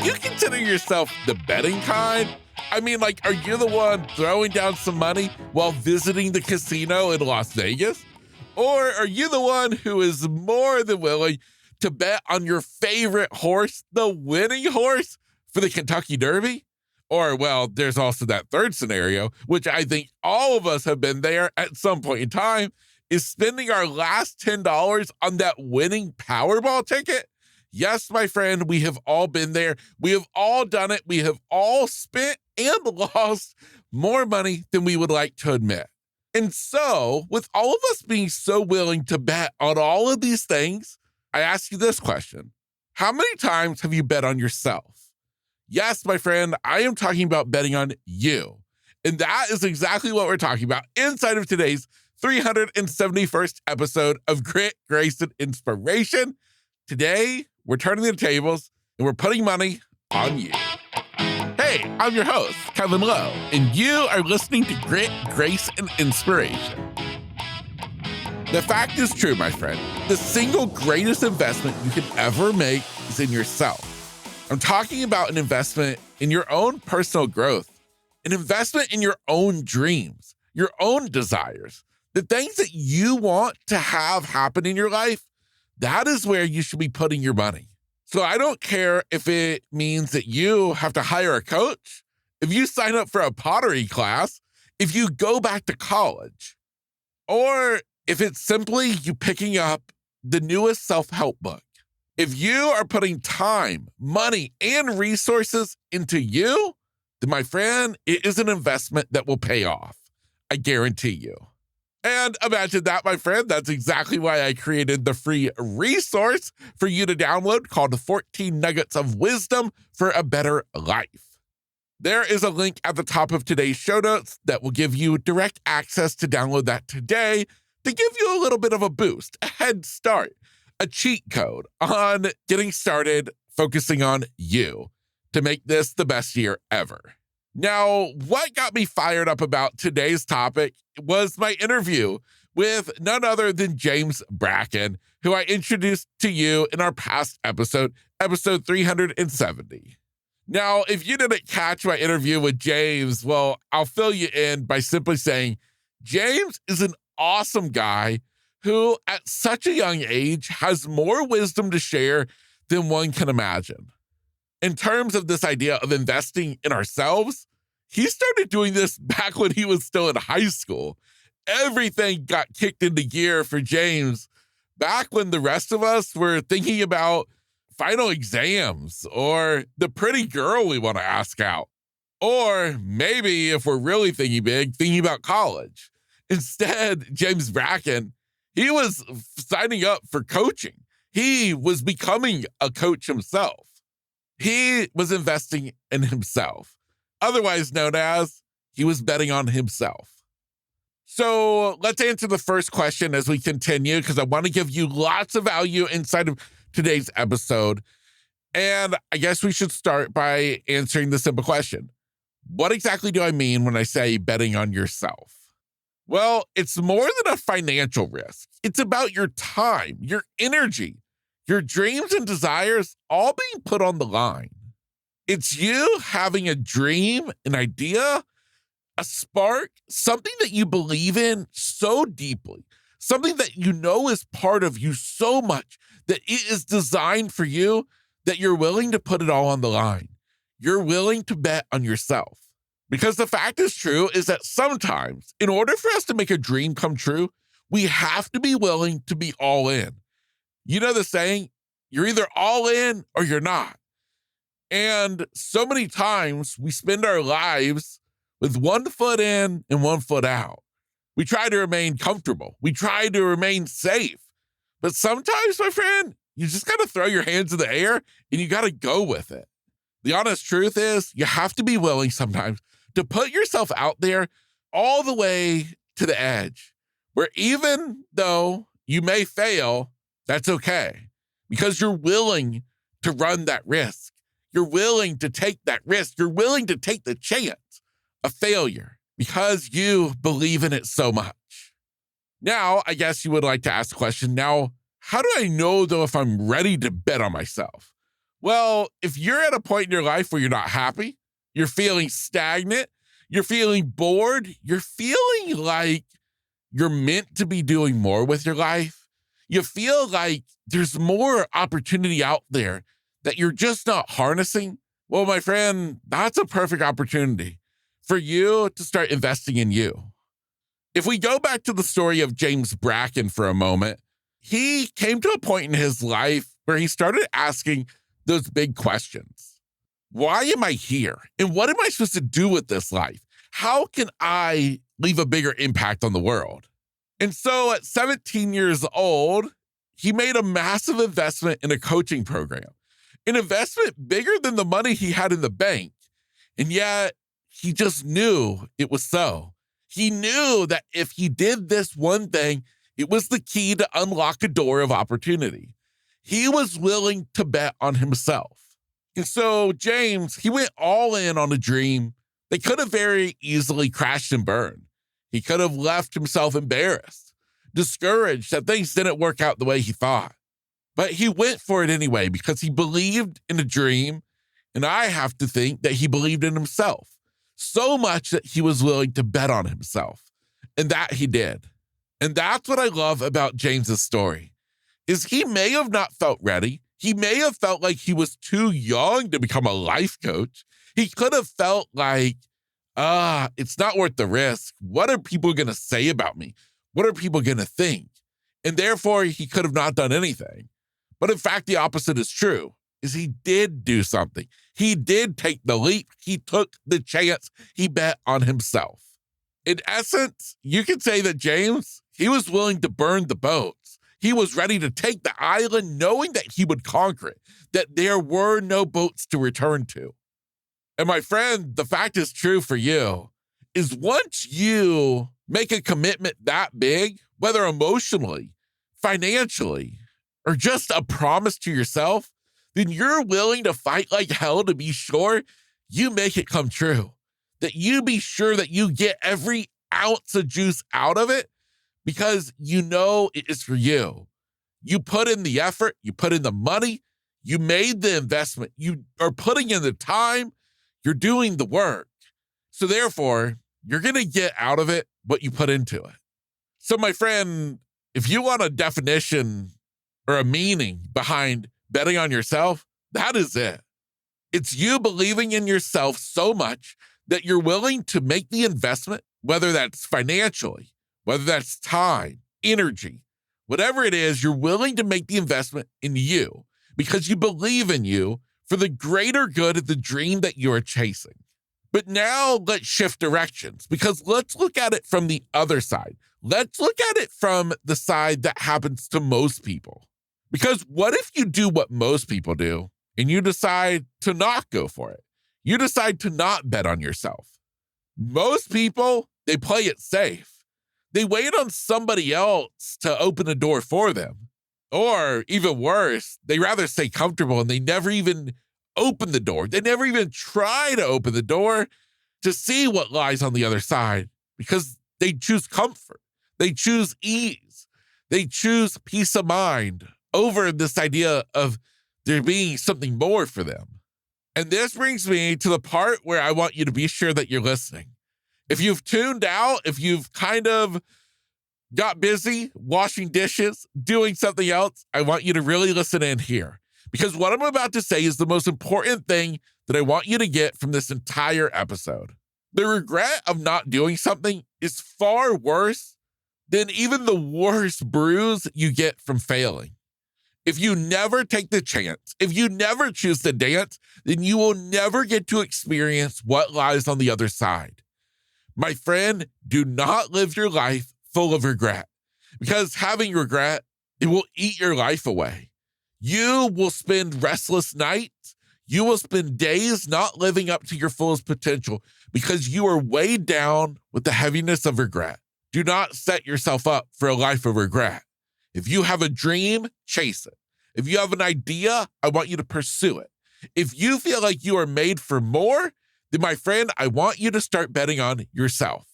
you consider yourself the betting kind? I mean, like, are you the one throwing down some money while visiting the casino in Las Vegas? Or are you the one who is more than willing to bet on your favorite horse, the winning horse for the Kentucky Derby? Or, well, there's also that third scenario, which I think all of us have been there at some point in time, is spending our last $10 on that winning Powerball ticket. Yes, my friend, we have all been there. We have all done it. We have all spent and lost more money than we would like to admit. And so, with all of us being so willing to bet on all of these things, I ask you this question. How many times have you bet on yourself? Yes, my friend, I am talking about betting on you. And that is exactly what we're talking about inside of today's 371st episode of Grit, Grace, and Inspiration. Today, we're turning the tables and we're putting money on you. Hey, I'm your host, Kevin Lowe, and you are listening to Grit, Grace, and Inspiration. The fact is true, my friend. The single greatest investment you can ever make is in yourself. I'm talking about an investment in your own personal growth, an investment in your own dreams, your own desires, the things that you want to have happen in your life. That is where you should be putting your money. So I don't care if it means that you have to hire a coach, if you sign up for a pottery class, if you go back to college, or if it's simply you picking up the newest self-help book. If you are putting time, money, and resources into you, then my friend, it is an investment that will pay off. I guarantee you. And imagine that, my friend. That's exactly why I created the free resource for you to download called 14 Nuggets of Wisdom for a Better Life. There is a link at the top of today's show notes that will give you direct access to download that today to give you a little bit of a boost, a head start, a cheat code on getting started focusing on you to make this the best year ever. Now, what got me fired up about today's topic was my interview with none other than James Brackin, who I introduced to you in our past episode 370. Now, if you didn't catch my interview with James, well, I'll fill you in by simply saying James is an awesome guy who at such a young age has more wisdom to share than one can imagine. In terms of this idea of investing in ourselves, he started doing this back when he was still in high school. Everything got kicked into gear for James back when the rest of us were thinking about final exams or the pretty girl we want to ask out. Or maybe if we're really thinking big, thinking about college. Instead, James Brackin, he was signing up for coaching. He was becoming a coach himself. He was investing in himself, otherwise known as he was betting on himself. So let's answer the first question as we continue, because I want to give you lots of value inside of today's episode. And I guess we should start by answering the simple question. What exactly do I mean when I say betting on yourself? Well, it's more than a financial risk. It's about your time, your energy, your dreams and desires all being put on the line. It's you having a dream, an idea, a spark, something that you believe in so deeply, something that you know is part of you so much that it is designed for you that you're willing to put it all on the line. You're willing to bet on yourself. Because the fact is true is that sometimes, in order for us to make a dream come true, we have to be willing to be all in. You know the saying, you're either all in or you're not. And so many times we spend our lives with one foot in and one foot out. We try to remain comfortable. We try to remain safe. But sometimes, my friend, you just got to throw your hands in the air and you got to go with it. The honest truth is you have to be willing sometimes to put yourself out there all the way to the edge, where even though you may fail, that's okay, because you're willing to run that risk. You're willing to take that risk. You're willing to take the chance of failure because you believe in it so much. Now, I guess you would like to ask the question, now, how do I know, though, if I'm ready to bet on myself? Well, if you're at a point in your life where you're not happy, you're feeling stagnant, you're feeling bored, you're feeling like you're meant to be doing more with your life, you feel like there's more opportunity out there that you're just not harnessing, well, my friend, that's a perfect opportunity for you to start investing in you. If we go back to the story of James Brackin for a moment, he came to a point in his life where he started asking those big questions. Why am I here? And what am I supposed to do with this life? How can I leave a bigger impact on the world? And so at 17 years old, he made a massive investment in a coaching program, an investment bigger than the money he had in the bank. And yet he just knew it was so. He knew that if he did this one thing, it was the key to unlock a door of opportunity. He was willing to bet on himself. And so James, he went all in on a dream that could have very easily crashed and burned. He could have left himself embarrassed, discouraged that things didn't work out the way he thought. But he went for it anyway because he believed in a dream, and I have to think that he believed in himself so much that he was willing to bet on himself, and that he did. And that's what I love about James's story, is he may have not felt ready. He may have felt like he was too young to become a life coach. He could have felt like, it's not worth the risk. What are people going to say about me? What are people going to think? And therefore, he could have not done anything. But in fact, the opposite is true, is he did do something. He did take the leap. He took the chance. He bet on himself. In essence, you could say that James, he was willing to burn the boats. He was ready to take the island knowing that he would conquer it, that there were no boats to return to. And my friend, the fact is true for you, is once you make a commitment that big, whether emotionally, financially, or just a promise to yourself, then you're willing to fight like hell to be sure you make it come true. That you be sure that you get every ounce of juice out of it because you know it is for you. You put in the effort, you put in the money, you made the investment, you are putting in the time, you're doing the work. So therefore, you're going to get out of it what you put into it. So my friend, if you want a definition or a meaning behind betting on yourself, that is it. It's you believing in yourself so much that you're willing to make the investment, whether that's financially, whether that's time, energy, whatever it is, you're willing to make the investment in you because you believe in you for the greater good of the dream that you are chasing. But now let's shift directions because let's look at it from the other side. Let's look at it from the side that happens to most people. Because what if you do what most people do and you decide to not go for it? You decide to not bet on yourself. Most people, they play it safe. They wait on somebody else to open a door for them. Or even worse, they rather stay comfortable and they never even open the door. They never even try to open the door to see what lies on the other side because they choose comfort. They choose ease. They choose peace of mind over this idea of there being something more for them. And this brings me to the part where I want you to be sure that you're listening. If you've tuned out, if you've kind of got busy washing dishes, doing something else, I want you to really listen in here. Because what I'm about to say is the most important thing that I want you to get from this entire episode. The regret of not doing something is far worse than even the worst bruise you get from failing. If you never take the chance, if you never choose to dance, then you will never get to experience what lies on the other side. My friend, do not live your life full of regret because having regret, it will eat your life away. You will spend restless nights. You will spend days not living up to your fullest potential because you are weighed down with the heaviness of regret. Do not set yourself up for a life of regret. If you have a dream, chase it. If you have an idea, I want you to pursue it. If you feel like you are made for more, then my friend, I want you to start betting on yourself.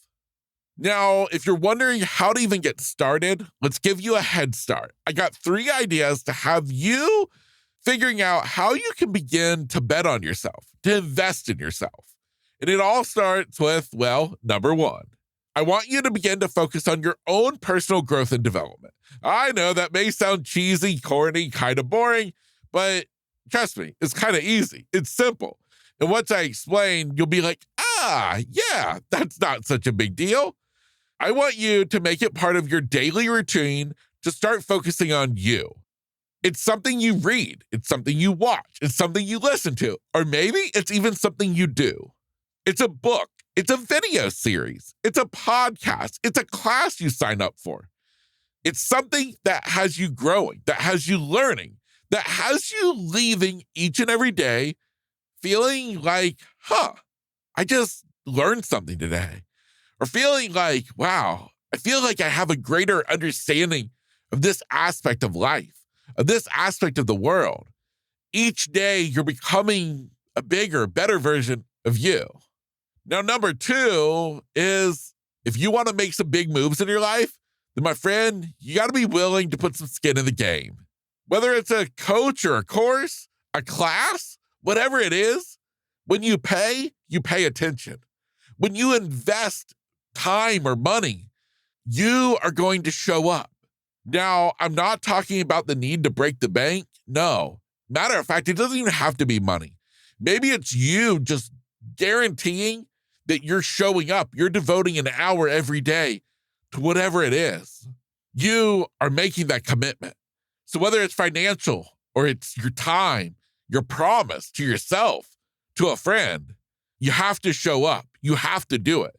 Now, if you're wondering how to even get started, let's give you a head start. I got 3 ideas to have you figuring out how you can begin to bet on yourself, to invest in yourself. And it all starts with, well, number one, I want you to begin to focus on your own personal growth and development. I know that may sound cheesy, corny, kind of boring, but trust me, it's kind of easy. It's simple. And once I explain, you'll be like, yeah, that's not such a big deal. I want you to make it part of your daily routine to start focusing on you. It's something you read. It's something you watch. It's something you listen to. Or maybe it's even something you do. It's a book. It's a video series. It's a podcast. It's a class you sign up for. It's something that has you growing, that has you learning, that has you leaving each and every day feeling like, I just learned something today. Or feeling like, wow, I feel like I have a greater understanding of this aspect of life, of this aspect of the world. Each day, you're becoming a bigger, better version of you. Now, number two is if you want to make some big moves in your life, then my friend, you got to be willing to put some skin in the game. Whether it's a coach or a course, a class, whatever it is, when you pay attention. When you invest time or money, you are going to show up. Now, I'm not talking about the need to break the bank. No. Matter of fact, it doesn't even have to be money. Maybe it's you just guaranteeing that you're showing up. You're devoting an hour every day to whatever it is. You are making that commitment. So whether it's financial or it's your time, your promise to yourself, to a friend, you have to show up. You have to do it.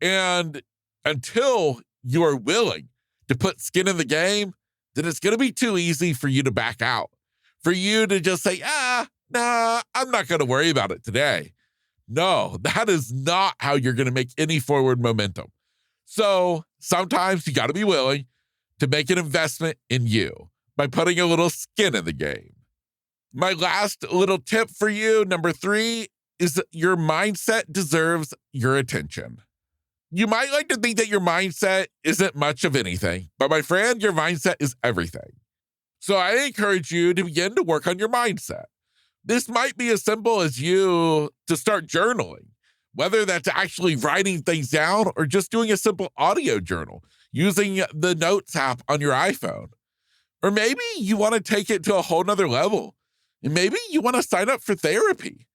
And until you are willing to put skin in the game, then it's going to be too easy for you to back out, for you to just say, nah, I'm not going to worry about it today. No, that is not how you're going to make any forward momentum. So sometimes you got to be willing to make an investment in you by putting a little skin in the game. My last little tip for you, number 3, is that your mindset deserves your attention. You might like to think that your mindset isn't much of anything, but my friend, your mindset is everything. So I encourage you to begin to work on your mindset. This might be as simple as you to start journaling, whether that's actually writing things down or just doing a simple audio journal using the Notes app on your iPhone. Or maybe you want to take it to a whole nother level, and maybe you want to sign up for therapy.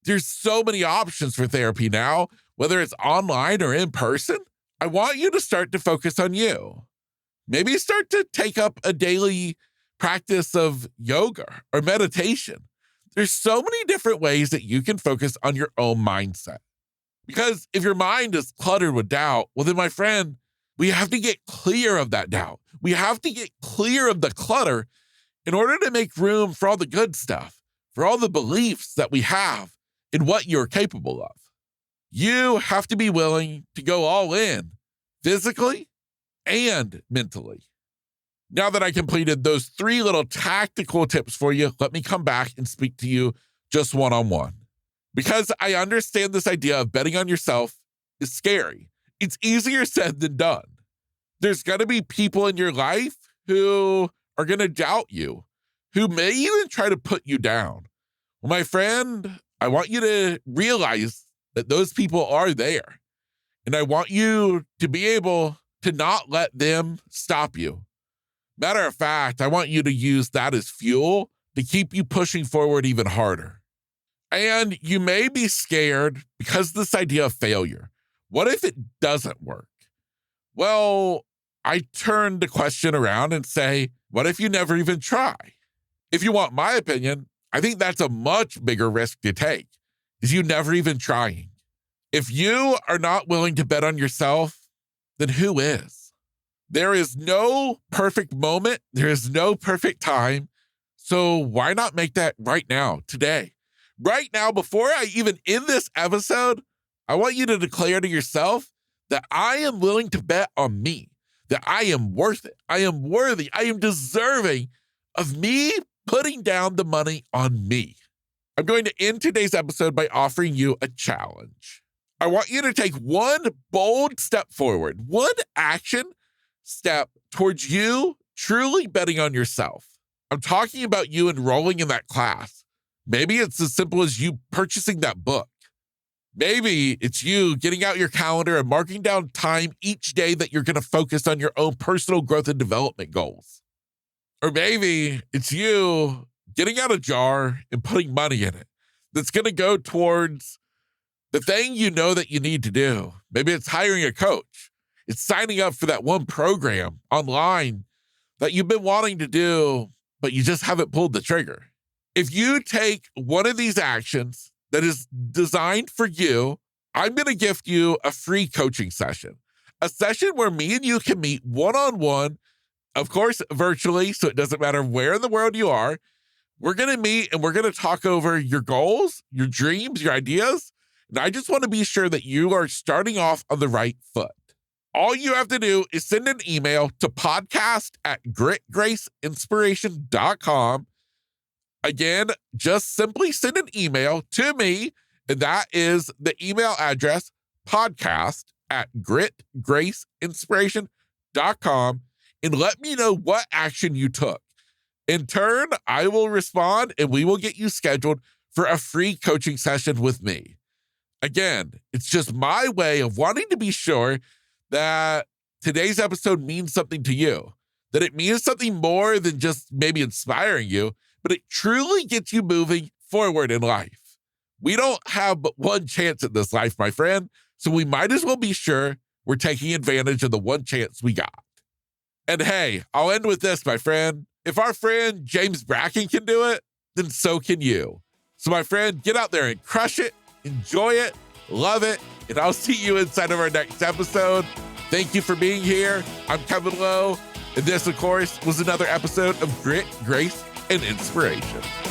There's so many options for therapy now, whether it's online or in person. I want you to start to focus on you. Maybe start to take up a daily practice of yoga or meditation. There's so many different ways that you can focus on your own mindset. Because if your mind is cluttered with doubt, well, then, my friend, we have to get clear of that doubt. We have to get clear of the clutter in order to make room for all the good stuff, for all the beliefs that we have in what you're capable of. You have to be willing to go all in, physically and mentally. Now that I completed those 3 little tactical tips for you, let me come back and speak to you just one-on-one. Because I understand this idea of betting on yourself is scary. It's easier said than done. There's going to be people in your life who are going to doubt you, who may even try to put you down. Well, my friend, I want you to realize that those people are there. And I want you to be able to not let them stop you. Matter of fact, I want you to use that as fuel to keep you pushing forward even harder. And you may be scared because of this idea of failure. What if it doesn't work? Well, I turn the question around and say, what if you never even try? If you want my opinion, I think that's a much bigger risk to take, is you never even trying. If you are not willing to bet on yourself, then who is? There is no perfect moment. There is no perfect time. So why not make that right now, today? Right now, before I even end this episode, I want you to declare to yourself that I am willing to bet on me, that I am worth it. I am worthy. I am deserving of me putting down the money on me. I'm going to end today's episode by offering you a challenge. I want you to take one bold step forward, one action step towards you truly betting on yourself. I'm talking about you enrolling in that class. Maybe it's as simple as you purchasing that book. Maybe it's you getting out your calendar and marking down time each day that you're going to focus on your own personal growth and development goals. Or maybe it's you getting out a jar and putting money in it that's going to go towards the thing you know that you need to do. Maybe it's hiring a coach. It's signing up for that one program online that you've been wanting to do, but you just haven't pulled the trigger. If you take one of these actions that is designed for you, I'm going to gift you a free coaching session, a session where me and you can meet one-on-one, of course, virtually, so it doesn't matter where in the world you are. We're going to meet and we're going to talk over your goals, your dreams, your ideas. And I just want to be sure that you are starting off on the right foot. All you have to do is send an email to podcast@gritgraceinspiration.com. Again, just simply send an email to me, and that is the email address, podcast@gritgraceinspiration.com, and let me know what action you took. In turn, I will respond, and we will get you scheduled for a free coaching session with me. Again, it's just my way of wanting to be sure that today's episode means something to you, that it means something more than just maybe inspiring you, but it truly gets you moving forward in life. We don't have but one chance at this life, my friend, so we might as well be sure we're taking advantage of the one chance we got. And hey, I'll end with this, my friend. If our friend James Brackin can do it, then so can you. So my friend, get out there and crush it, enjoy it, love it, and I'll see you inside of our next episode. Thank you for being here. I'm Kevin Lowe, and this, of course, was another episode of Grit, Grace, and Inspiration.